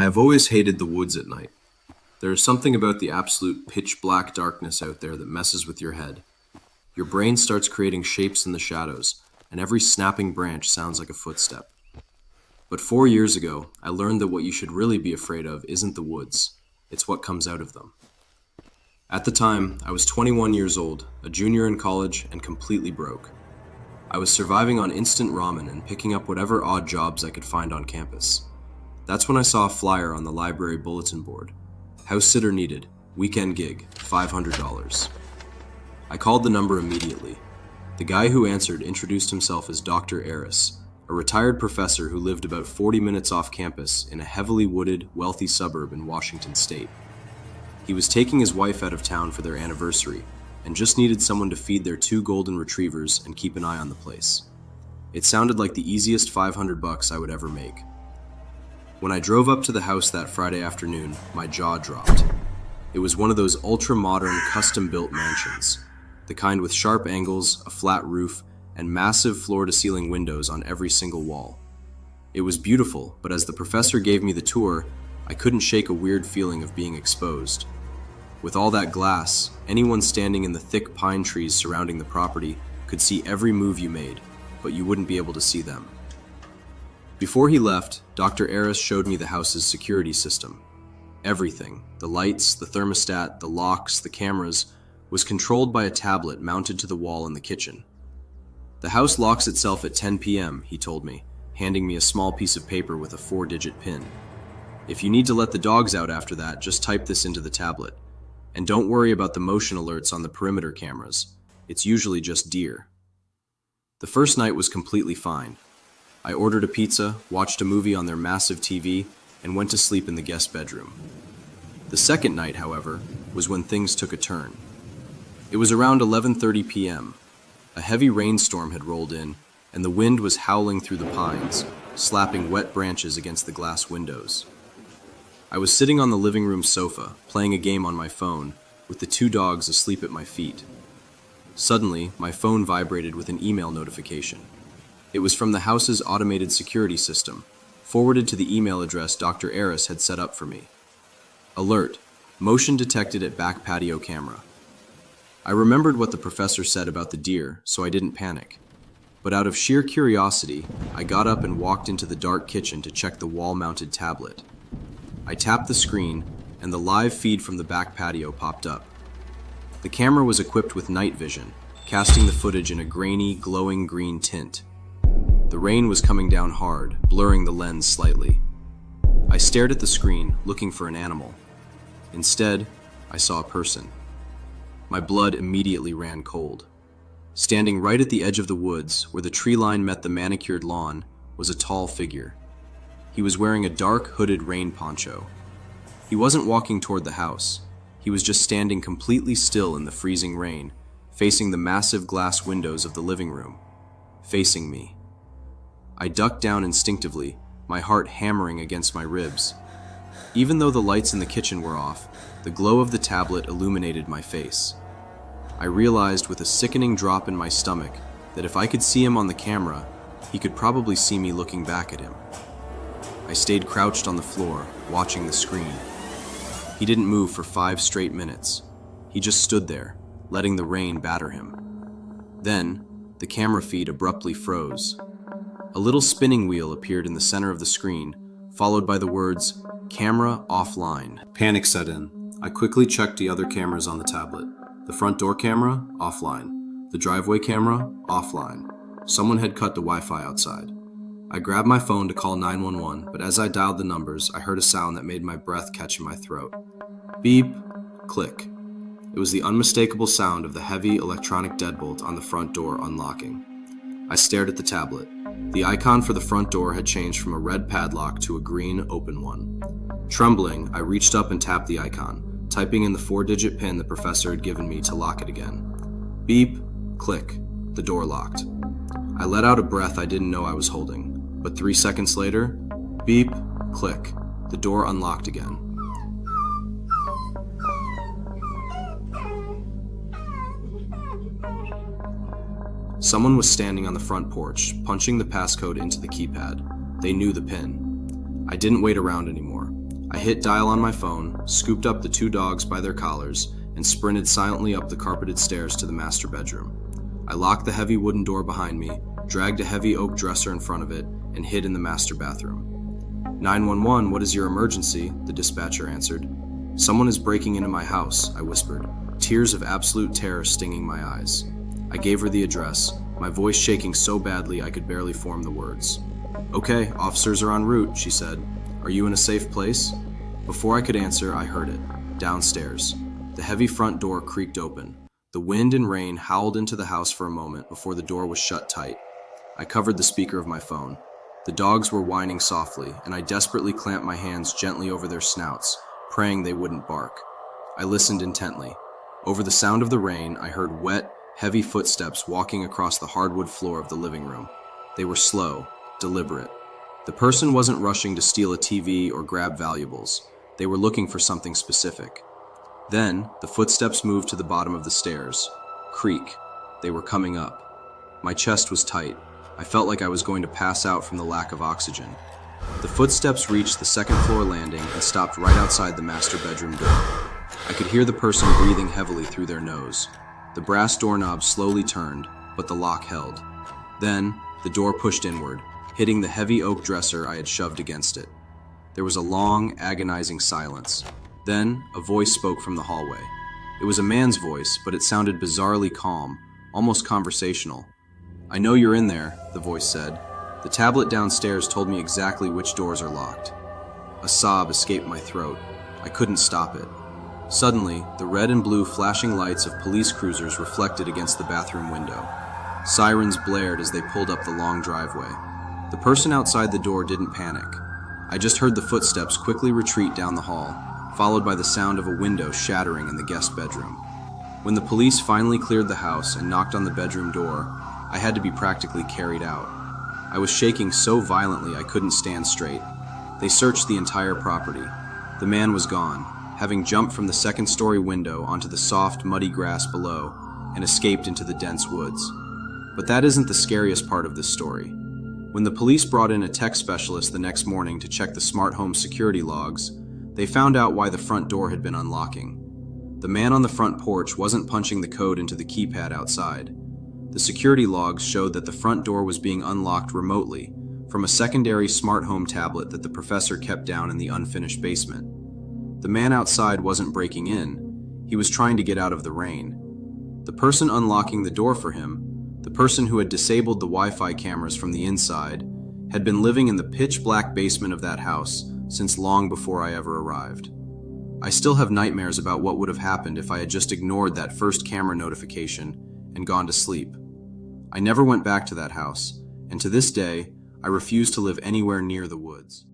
I have always hated the woods at night. There is something about the absolute pitch black darkness out there that messes with your head. Your brain starts creating shapes in the shadows, and every snapping branch sounds like a footstep. But 4 years ago, I learned that what you should really be afraid of isn't the woods, it's what comes out of them. At the time, I was 21 years old, a junior in college, and completely broke. I was surviving on instant ramen and picking up whatever odd jobs I could find on campus. That's when I saw a flyer on the library bulletin board. House sitter needed, weekend gig, $500. I called the number immediately. The guy who answered introduced himself as Dr. Eris, a retired professor who lived about 40 minutes off campus in a heavily wooded, wealthy suburb in Washington state. He was taking his wife out of town for their anniversary and just needed someone to feed their 2 golden retrievers and keep an eye on the place. It sounded like the easiest $500 I would ever make. When I drove up to the house that Friday afternoon, my jaw dropped. It was one of those ultra-modern, custom-built mansions, the kind with sharp angles, a flat roof, and massive floor-to-ceiling windows on every single wall. It was beautiful, but as the professor gave me the tour, I couldn't shake a weird feeling of being exposed. With all that glass, anyone standing in the thick pine trees surrounding the property could see every move you made, but you wouldn't be able to see them. Before he left, Dr. Eris showed me the house's security system. Everything, the lights, the thermostat, the locks, the cameras, was controlled by a tablet mounted to the wall in the kitchen. The house locks itself at 10 p.m., he told me, handing me a small piece of paper with a 4-digit PIN. If you need to let the dogs out after that, just type this into the tablet. And don't worry about the motion alerts on the perimeter cameras. It's usually just deer. The first night was completely fine. I ordered a pizza, watched a movie on their massive TV, and went to sleep in the guest bedroom. The second night, however, was when things took a turn. It was around 11:30 p.m. A heavy rainstorm had rolled in, and the wind was howling through the pines, slapping wet branches against the glass windows. I was sitting on the living room sofa, playing a game on my phone, with the 2 dogs asleep at my feet. Suddenly, my phone vibrated with an email notification. It was from the house's automated security system, forwarded to the email address Dr. Eris had set up for me. Alert: motion detected at back patio camera. I remembered what the professor said about the deer, so I didn't panic. But out of sheer curiosity, I got up and walked into the dark kitchen to check the wall-mounted tablet. I tapped the screen, and the live feed from the back patio popped up. The camera was equipped with night vision, casting the footage in a grainy, glowing green tint. The rain was coming down hard, blurring the lens slightly. I stared at the screen, looking for an animal. Instead, I saw a person. My blood immediately ran cold. Standing right at the edge of the woods, where the tree line met the manicured lawn, was a tall figure. He was wearing a dark, hooded rain poncho. He wasn't walking toward the house. He was just standing completely still in the freezing rain, facing the massive glass windows of the living room, facing me. I ducked down instinctively, my heart hammering against my ribs. Even though the lights in the kitchen were off, the glow of the tablet illuminated my face. I realized with a sickening drop in my stomach that if I could see him on the camera, he could probably see me looking back at him. I stayed crouched on the floor, watching the screen. He didn't move for 5 straight minutes. He just stood there, letting the rain batter him. Then, the camera feed abruptly froze. A little spinning wheel appeared in the center of the screen, followed by the words, "Camera offline." Panic set in. I quickly checked the other cameras on the tablet. The front door camera, offline. The driveway camera, offline. Someone had cut the Wi-Fi outside. I grabbed my phone to call 911, but as I dialed the numbers, I heard a sound that made my breath catch in my throat. Beep, click. It was the unmistakable sound of the heavy electronic deadbolt on the front door unlocking. I stared at the tablet. The icon for the front door had changed from a red padlock to a green, open one. Trembling, I reached up and tapped the icon, typing in the 4-digit PIN the professor had given me to lock it again. Beep, click. The door locked. I let out a breath I didn't know I was holding. But 3 seconds later, beep, click, the door unlocked again. Someone was standing on the front porch, punching the passcode into the keypad. They knew the PIN. I didn't wait around anymore. I hit dial on my phone, scooped up the two dogs by their collars, and sprinted silently up the carpeted stairs to the master bedroom. I locked the heavy wooden door behind me, dragged a heavy oak dresser in front of it, and hid in the master bathroom. 911, what is your emergency? The dispatcher answered. Someone is breaking into my house, I whispered, tears of absolute terror stinging my eyes. I gave her the address, my voice shaking so badly I could barely form the words. Okay, officers are en route, she said. Are you in a safe place? Before I could answer, I heard it. Downstairs. The heavy front door creaked open. The wind and rain howled into the house for a moment before the door was shut tight. I covered the speaker of my phone. The dogs were whining softly, and I desperately clamped my hands gently over their snouts, praying they wouldn't bark. I listened intently. Over the sound of the rain, I heard wet, heavy footsteps walking across the hardwood floor of the living room. They were slow, deliberate. The person wasn't rushing to steal a TV or grab valuables. They were looking for something specific. Then, the footsteps moved to the bottom of the stairs. Creak. They were coming up. My chest was tight. I felt like I was going to pass out from the lack of oxygen. The footsteps reached the second floor landing and stopped right outside the master bedroom door. I could hear the person breathing heavily through their nose. The brass doorknob slowly turned, but the lock held. Then, the door pushed inward, hitting the heavy oak dresser I had shoved against it. There was a long, agonizing silence. Then, a voice spoke from the hallway. It was a man's voice, but it sounded bizarrely calm, almost conversational. I know you're in there, the voice said. The tablet downstairs told me exactly which doors are locked. A sob escaped my throat. I couldn't stop it. Suddenly, the red and blue flashing lights of police cruisers reflected against the bathroom window. Sirens blared as they pulled up the long driveway. The person outside the door didn't panic. I just heard the footsteps quickly retreat down the hall, followed by the sound of a window shattering in the guest bedroom. When the police finally cleared the house and knocked on the bedroom door, I had to be practically carried out. I was shaking so violently I couldn't stand straight. They searched the entire property. The man was gone, having jumped from the second-story window onto the soft, muddy grass below and escaped into the dense woods. But that isn't the scariest part of this story. When the police brought in a tech specialist the next morning to check the smart home security logs, they found out why the front door had been unlocking. The man on the front porch wasn't punching the code into the keypad outside. The security logs showed that the front door was being unlocked remotely from a secondary smart home tablet that the professor kept down in the unfinished basement. The man outside wasn't breaking in. He was trying to get out of the rain. The person unlocking the door for him, the person who had disabled the Wi-Fi cameras from the inside, had been living in the pitch-black basement of that house since long before I ever arrived. I still have nightmares about what would have happened if I had just ignored that first camera notification and gone to sleep. I never went back to that house, and to this day, I refuse to live anywhere near the woods.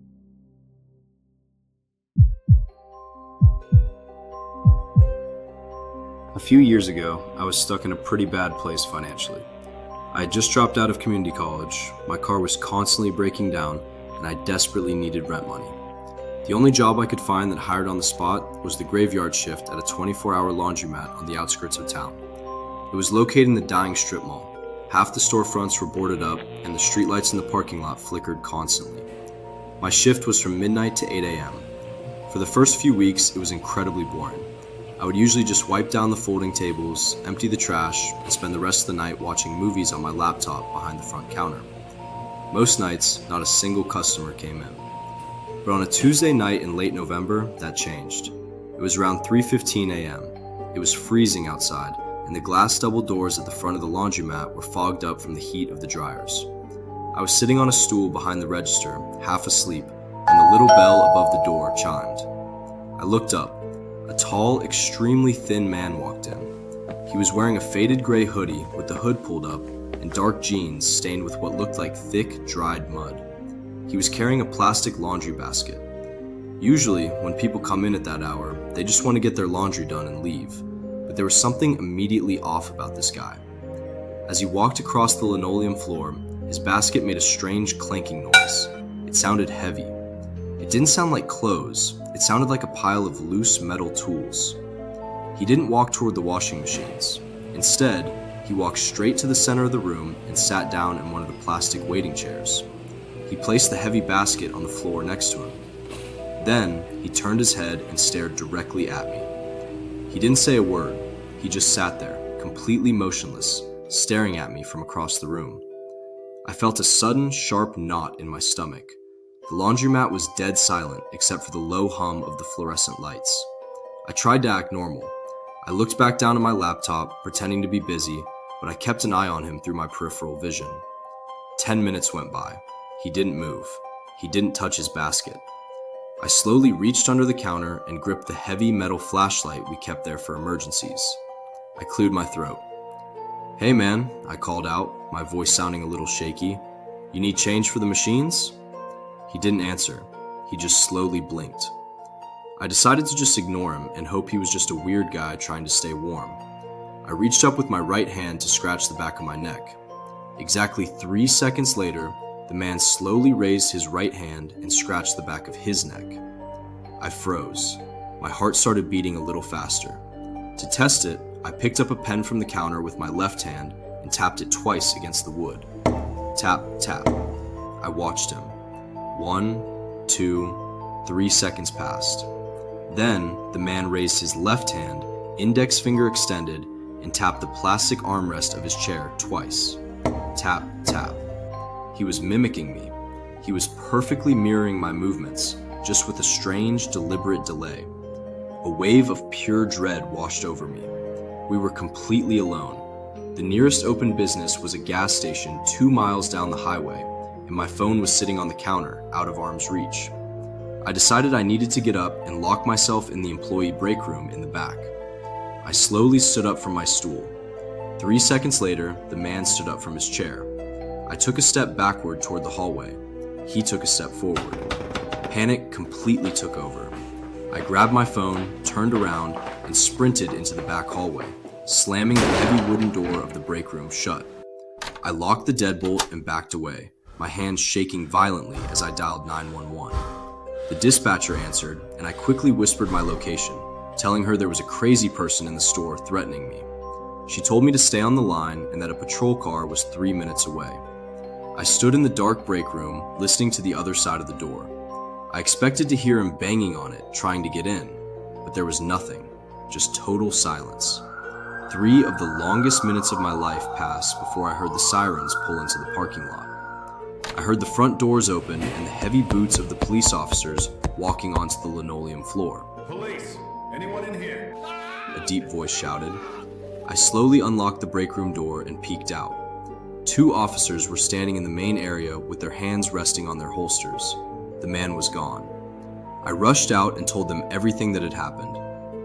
A few years ago, I was stuck in a pretty bad place financially. I had just dropped out of community college, my car was constantly breaking down, and I desperately needed rent money. The only job I could find that hired on the spot was the graveyard shift at a 24-hour laundromat on the outskirts of town. It was located in the dying strip mall. Half the storefronts were boarded up, and the streetlights in the parking lot flickered constantly. My shift was from midnight to 8 a.m. For the first few weeks, it was incredibly boring. I would usually just wipe down the folding tables, empty the trash, and spend the rest of the night watching movies on my laptop behind the front counter. Most nights, not a single customer came in. But on a Tuesday night in late November, that changed. It was around 3:15 a.m. It was freezing outside, and the glass double doors at the front of the laundromat were fogged up from the heat of the dryers. I was sitting on a stool behind the register, half asleep, and the little bell above the door chimed. I looked up. A tall, extremely thin man walked in. He was wearing a faded gray hoodie with the hood pulled up and dark jeans stained with what looked like thick, dried mud. He was carrying a plastic laundry basket. Usually, when people come in at that hour, they just want to get their laundry done and leave. But there was something immediately off about this guy. As he walked across the linoleum floor, his basket made a strange clanking noise. It sounded heavy. It didn't sound like clothes. It sounded like a pile of loose metal tools. He didn't walk toward the washing machines. Instead, he walked straight to the center of the room and sat down in one of the plastic waiting chairs. He placed the heavy basket on the floor next to him. Then, he turned his head and stared directly at me. He didn't say a word. He just sat there, completely motionless, staring at me from across the room. I felt a sudden, sharp knot in my stomach. The laundromat was dead silent except for the low hum of the fluorescent lights. I tried to act normal. I looked back down at my laptop, pretending to be busy, but I kept an eye on him through my peripheral vision. 10 minutes went by. He didn't move. He didn't touch his basket. I slowly reached under the counter and gripped the heavy metal flashlight we kept there for emergencies. I cleared my throat. "Hey man," I called out, my voice sounding a little shaky. "You need change for the machines?" He didn't answer. He just slowly blinked. I decided to just ignore him and hope he was just a weird guy trying to stay warm. I reached up with my right hand to scratch the back of my neck. Exactly 3 seconds later, the man slowly raised his right hand and scratched the back of his neck. I froze. My heart started beating a little faster. To test it, I picked up a pen from the counter with my left hand and tapped it twice against the wood. Tap, tap. I watched him. 1, 2, 3 seconds passed. Then, the man raised his left hand, index finger extended, and tapped the plastic armrest of his chair twice. Tap, tap. He was mimicking me. He was perfectly mirroring my movements, just with a strange, deliberate delay. A wave of pure dread washed over me. We were completely alone. The nearest open business was a gas station 2 miles down the highway, and my phone was sitting on the counter, out of arm's reach. I decided I needed to get up and lock myself in the employee break room in the back. I slowly stood up from my stool. 3 seconds later, the man stood up from his chair. I took a step backward toward the hallway. He took a step forward. Panic completely took over. I grabbed my phone, turned around, and sprinted into the back hallway, slamming the heavy wooden door of the break room shut. I locked the deadbolt and backed away, my hands shaking violently as I dialed 911. The dispatcher answered, and I quickly whispered my location, telling her there was a crazy person in the store threatening me. She told me to stay on the line and that a patrol car was 3 minutes away. I stood in the dark break room, listening to the other side of the door. I expected to hear him banging on it, trying to get in, but there was nothing, just total silence. 3 of the longest minutes of my life passed before I heard the sirens pull into the parking lot. I heard the front doors open and the heavy boots of the police officers walking onto the linoleum floor. "Police! Anyone in here?" A deep voice shouted. I slowly unlocked the break room door and peeked out. 2 officers were standing in the main area with their hands resting on their holsters. The man was gone. I rushed out and told them everything that had happened.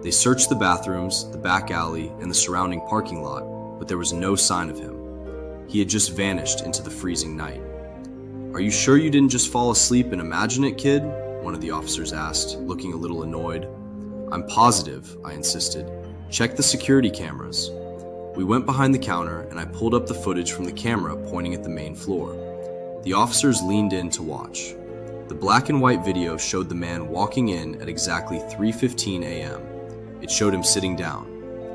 They searched the bathrooms, the back alley, and the surrounding parking lot, but there was no sign of him. He had just vanished into the freezing night. "Are you sure you didn't just fall asleep and imagine it, kid?" one of the officers asked, looking a little annoyed. "I'm positive," I insisted. "Check the security cameras." We went behind the counter and I pulled up the footage from the camera pointing at the main floor. The officers leaned in to watch. The black and white video showed the man walking in at exactly 3:15 a.m. It showed him sitting down.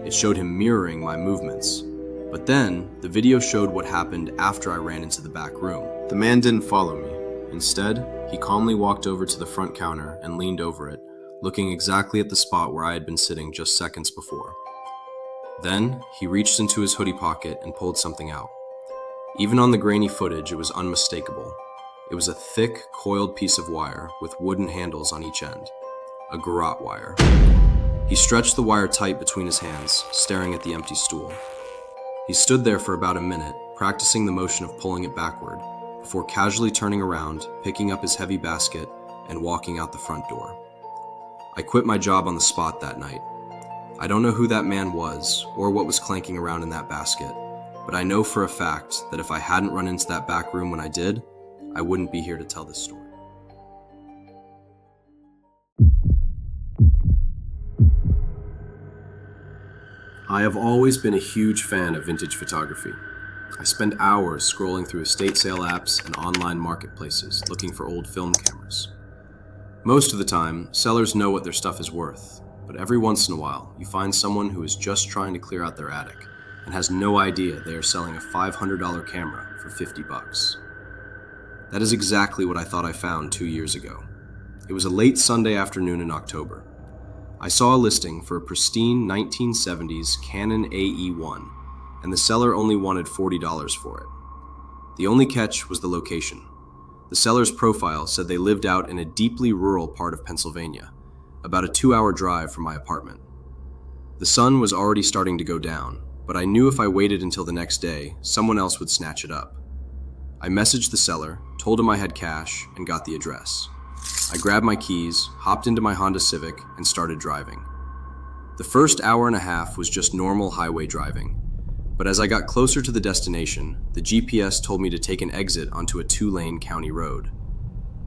It showed him mirroring my movements. But then, the video showed what happened after I ran into the back room. The man didn't follow me. Instead, he calmly walked over to the front counter and leaned over it, looking exactly at the spot where I had been sitting just seconds before. Then, he reached into his hoodie pocket and pulled something out. Even on the grainy footage, it was unmistakable. It was a thick, coiled piece of wire with wooden handles on each end. A garrote wire. He stretched the wire tight between his hands, staring at the empty stool. He stood there for about a minute, practicing the motion of pulling it backward, before casually turning around, picking up his heavy basket, and walking out the front door. I quit my job on the spot that night. I don't know who that man was, or what was clanking around in that basket, but I know for a fact that if I hadn't run into that back room when I did, I wouldn't be here to tell this story. I have always been a huge fan of vintage photography. I spend hours scrolling through estate sale apps and online marketplaces looking for old film cameras. Most of the time, sellers know what their stuff is worth, but every once in a while, you find someone who is just trying to clear out their attic and has no idea they are selling a $500 camera for $50. That is exactly what I thought I found 2 years ago. It was a late Sunday afternoon in October. I saw a listing for a pristine 1970s Canon AE1, and the seller only wanted $40 for it. The only catch was the location. The seller's profile said they lived out in a deeply rural part of Pennsylvania, about a 2-hour drive from my apartment. The sun was already starting to go down, but I knew if I waited until the next day, someone else would snatch it up. I messaged the seller, told him I had cash, and got the address. I grabbed my keys, hopped into my Honda Civic, and started driving. The first hour and a half was just normal highway driving, but as I got closer to the destination, the GPS told me to take an exit onto a 2-lane county road.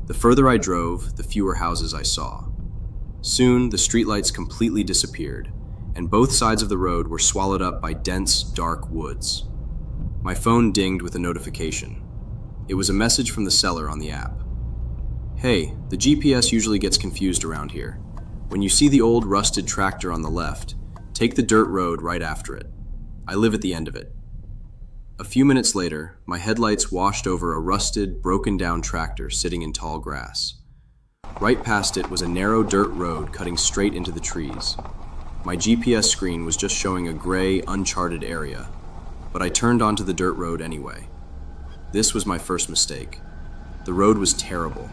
The further I drove, the fewer houses I saw. Soon, the streetlights completely disappeared, and both sides of the road were swallowed up by dense, dark woods. My phone dinged with a notification. It was a message from the seller on the app. "Hey, the GPS usually gets confused around here. When you see the old rusted tractor on the left, take the dirt road right after it. I live at the end of it." A few minutes later, my headlights washed over a rusted, broken-down tractor sitting in tall grass. Right past it was a narrow dirt road cutting straight into the trees. My GPS screen was just showing a gray, uncharted area, but I turned onto the dirt road anyway. This was my first mistake. The road was terrible.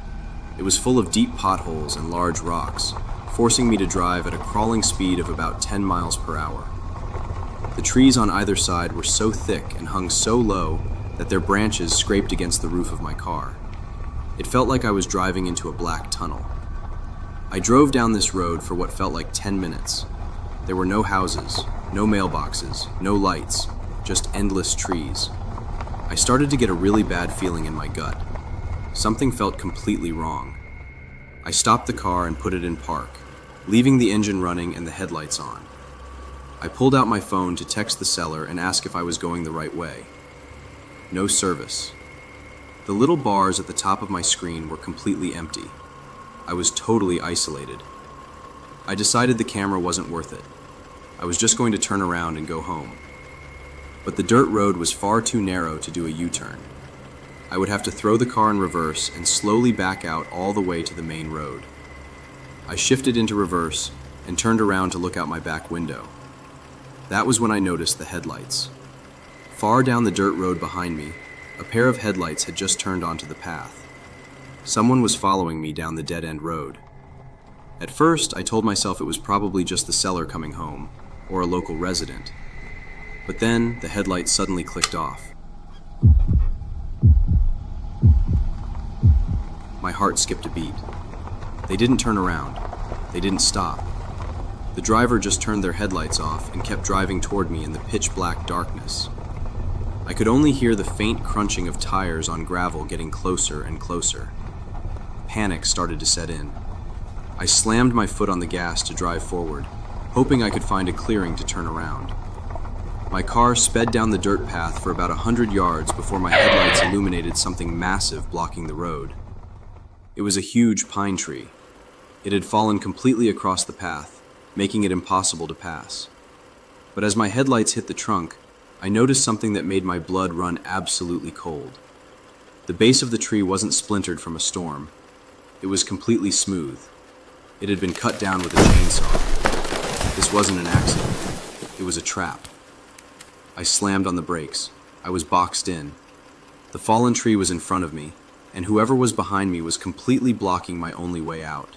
It was full of deep potholes and large rocks, forcing me to drive at a crawling speed of about 10 miles per hour. The trees on either side were so thick and hung so low that their branches scraped against the roof of my car. It felt like I was driving into a black tunnel. I drove down this road for what felt like 10 minutes. There were no houses, no mailboxes, no lights, just endless trees. I started to get a really bad feeling in my gut. Something felt completely wrong. I stopped the car and put it in park, leaving the engine running and the headlights on. I pulled out my phone to text the seller and ask if I was going the right way. No service. The little bars at the top of my screen were completely empty. I was totally isolated. I decided the camera wasn't worth it. I was just going to turn around and go home. But the dirt road was far too narrow to do a U-turn. I would have to throw the car in reverse and slowly back out all the way to the main road. I shifted into reverse and turned around to look out my back window. That was when I noticed the headlights. Far down the dirt road behind me, a pair of headlights had just turned onto the path. Someone was following me down the dead-end road. At first, I told myself it was probably just the seller coming home, or a local resident. But then, the headlights suddenly clicked off. My heart skipped a beat. They didn't turn around. They didn't stop. The driver just turned their headlights off and kept driving toward me in the pitch-black darkness. I could only hear the faint crunching of tires on gravel getting closer and closer. Panic started to set in. I slammed my foot on the gas to drive forward, hoping I could find a clearing to turn around. My car sped down the dirt path for about 100 yards before my headlights illuminated something massive blocking the road. It was a huge pine tree. It had fallen completely across the path, making it impossible to pass. But as my headlights hit the trunk, I noticed something that made my blood run absolutely cold. The base of the tree wasn't splintered from a storm. It was completely smooth. It had been cut down with a chainsaw. This wasn't an accident. It was a trap. I slammed on the brakes. I was boxed in. The fallen tree was in front of me, and whoever was behind me was completely blocking my only way out.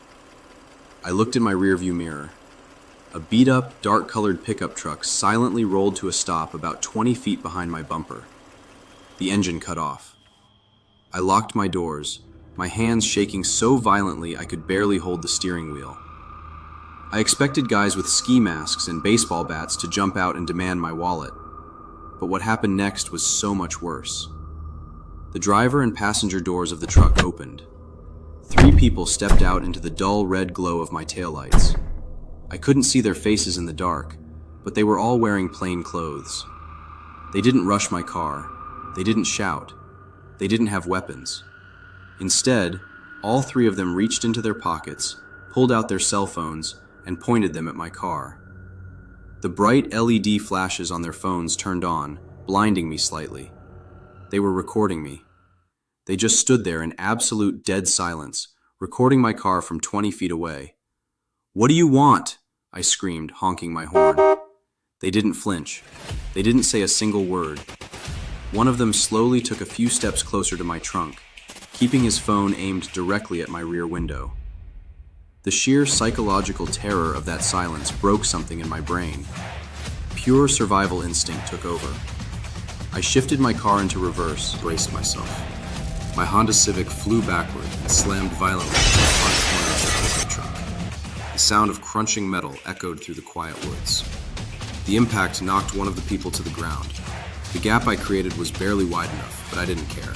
I looked in my rearview mirror. A beat-up, dark-colored pickup truck silently rolled to a stop about 20 feet behind my bumper. The engine cut off. I locked my doors, my hands shaking so violently I could barely hold the steering wheel. I expected guys with ski masks and baseball bats to jump out and demand my wallet. But what happened next was so much worse. The driver and passenger doors of the truck opened. 3 people stepped out into the dull red glow of my taillights. I couldn't see their faces in the dark, but they were all wearing plain clothes. They didn't rush my car. They didn't shout. They didn't have weapons. Instead, all 3 of them reached into their pockets, pulled out their cell phones, and pointed them at my car. The bright LED flashes on their phones turned on, blinding me slightly. They were recording me. They just stood there in absolute dead silence, recording my car from 20 feet away. "What do you want?" I screamed, honking my horn. They didn't flinch. They didn't say a single word. One of them slowly took a few steps closer to my trunk, keeping his phone aimed directly at my rear window. The sheer psychological terror of that silence broke something in my brain. Pure survival instinct took over. I shifted my car into reverse, braced myself. My Honda Civic flew backward and slammed violently into the front corner of the pickup truck. The sound of crunching metal echoed through the quiet woods. The impact knocked one of the people to the ground. The gap I created was barely wide enough, but I didn't care.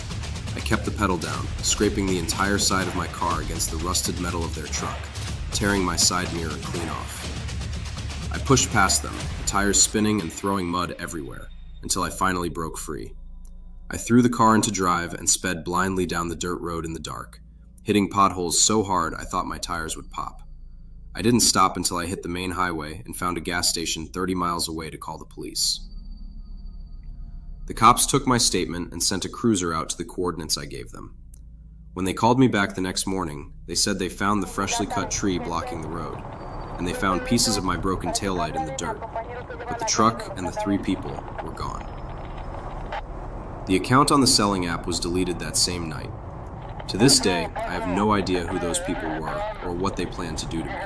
I kept the pedal down, scraping the entire side of my car against the rusted metal of their truck, tearing my side mirror clean off. I pushed past them, the tires spinning and throwing mud everywhere, until I finally broke free. I threw the car into drive and sped blindly down the dirt road in the dark, hitting potholes so hard I thought my tires would pop. I didn't stop until I hit the main highway and found a gas station 30 miles away to call the police. The cops took my statement and sent a cruiser out to the coordinates I gave them. When they called me back the next morning, they said they found the freshly cut tree blocking the road, and they found pieces of my broken taillight in the dirt, but the truck and the 3 people were gone. The account on the selling app was deleted that same night. To this day, I have no idea who those people were or what they planned to do to me.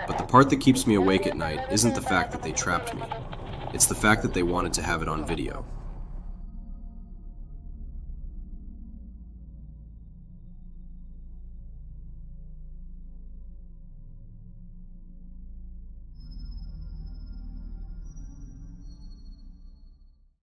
But the part that keeps me awake at night isn't the fact that they trapped me. It's the fact that they wanted to have it on video.